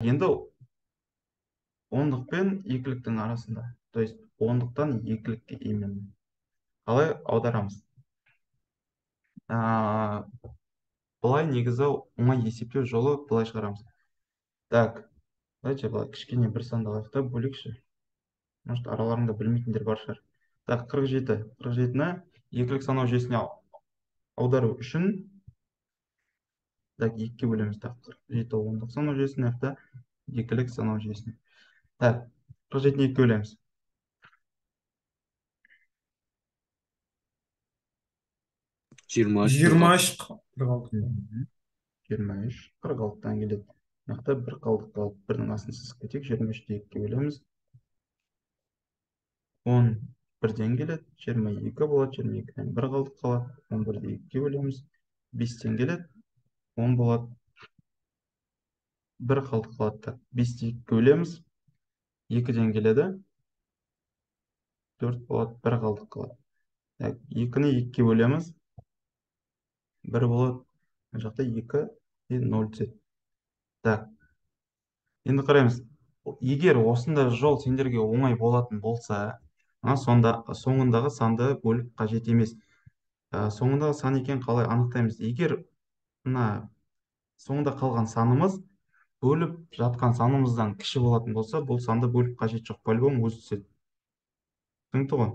енді ондық пен екіліктің арасында. То есть ондықтан екілікке именно. Қалай аударамыз? Былай негізі оңай есептеу жолы былай шығарамыз. Так, давайте былай кішкене бір санды алайық та бөлейікші. Может, араларында білмейтіндер бар шығар. Так, 47. 47-ні екілік санау жүйесіне аудару үшін так, екіге бөлеміз. Так, 47 ондық санау жүйесіне, екілік санау жүйесіне. Так, 47-ні екіге бөлеміз. 23 жиырма үш қырық алты. 23, 46-тан келеді. Мақта бір қалдық қалып, бірдің асын сызып кетейік. 23-ті екіге бөлеміз. 10 бірден келеді. 22 болады. 22-ден бір қалдық қалады. 11-ді екіге бөлеміз. 5-тен келеді. 10 болады. Бір қалдық қалады. 5-ті екіге бөлеміз. 2-ден келеді. 4 болады. Бір қалдық қалады. 2-ні екіге бөлеміз. 1 болады. Бұл жақта 2 и 0 түседі. Так, енді қараймыз. Егер осында жол сендерге оңай болатын болса, сонда соңындағы санды бөліп қажет емес. Соңындағы сан екен қалай анықтаймыз? Егер мына соңында қалған санымыз бөліп жатқан санымыздан кіші болатын болса, бұл санды бөліп қажет жоқ, по-любому өзі түседі. Түсінікті ғой?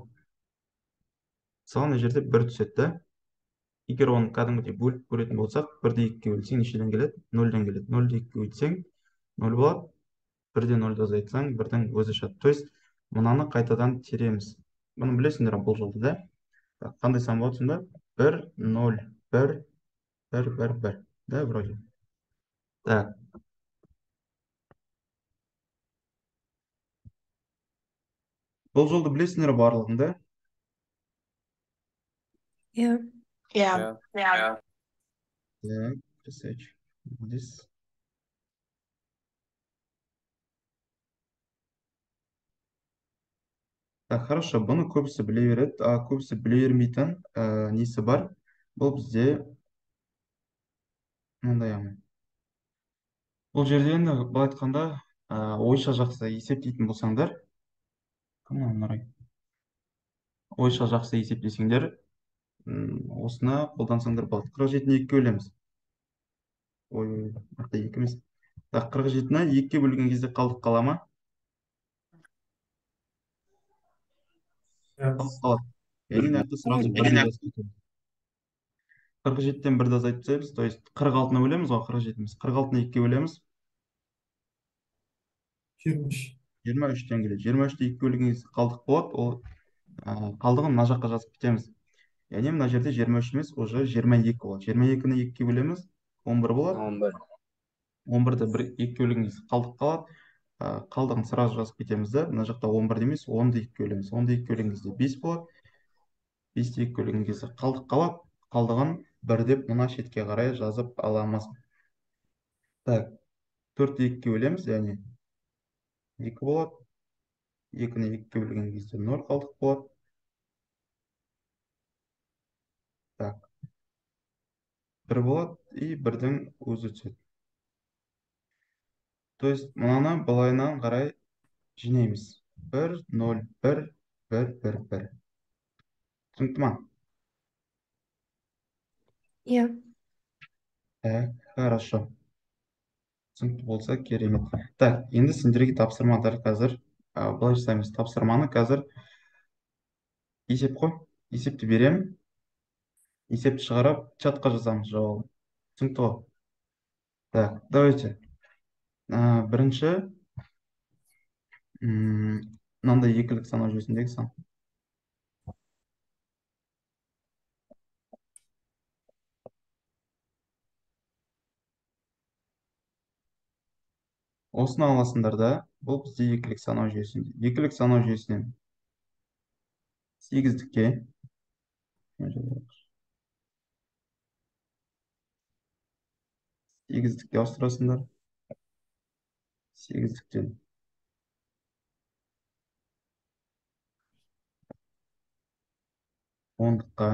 Мысалы, мына жерде 1 түседі да. Егер оны кәдімгідей бөліп көретін болсақ, 1-ді 2-ге бөлсең нешеден келеді? 0-ден келеді. 0-ді 2-ге бөлсең 0 болады. 1-ден 0-ды азайтсаң, 1-дің өзі шығады. То есть, мынаны қайтадан тереміз. Бұны білесіңдер бұл жолды, да? Қандай сан болады сонда? 1, 0, 1, 1, 1, 1. Да, вроде. Так. Бұл жолды білесіңдер барлығын, да? Yeah. Yeah. Yeah. Так, красавчик. Молодец. Так, хорошо, бұны көбісі біле береді, көбісі біле бермейтін несі бар. Бұл бізде мынандай амал. Бұл жерден былай айтқанда ойша жақсы есептейтін болсаңдар, ойша жақсы есептесеңдер, осыны қолдансаңдар болады. 47-ні 2-ге бөлеміз. Ой, мақта 2 емес. Так, 47-ні 2-ге бөлген кезде қалдық қала ма? Қалдық қалады. Яғни нақты сразу 1-ді жазып кетеміз. 47-тен 1-ді азайтып тастаймыз, то есть 46-ны бөлеміз ғой, 47-міз. 46-ны 2-ге бөлеміз. 23. 23-тен келеді. 23-ті 2-ге бөлген кезде қалдық болады. Ол қалдығын мына жаққа жазып кетеміз. Яғни мына жерде 23 емес, уже 22 болады. 22-ні 2-ге бөлеміз, 11 болады. 11. 11-ді 2-ге бөлген кезде қалдық қалады. Қалдығын сразу жазып кетеміз да. Мына жақта 11 емес, 10-ды 2-ге бөлеміз. 10-ды 2-ге бөлген кезде 5 болады. 5-ті 2-ге бөлген кезде қалдық қалады. Қалдығын 1 деп мына шетке қарай жазып аламыз. Так, 4-ті 2-ге бөлеміз, яғни 2 болады. 2-ні 2-ге бөлген кезде 0 қалдық болады. Так, 1 болады и 1-дің өзі түседі. То есть, мынаны былайынан қарай жинаймыз. 1, 0, 1, 1, 1, 1. Түсінікті ма? Yeah. Так, хорошо. Түсінікті болса керемет. Так, енді сендерге тапсырма дәл қазір. Былай жасаймыз. Тапсырманы қазір есеп қой. Есепті беремін. Есепті шығарып, чатқа жазамыз жауабын. Түсінікті ғой? Так, давайте. Бірінші, мынандай екілік санау жүйесіндегі сан. Осыны аласыңдар да, бұл бізде екілік санау жүйесінде. Екілік санау жүйесінен 8-дікке 8-дікке ауыстырасыңдар. 8-діктен 10-дыққа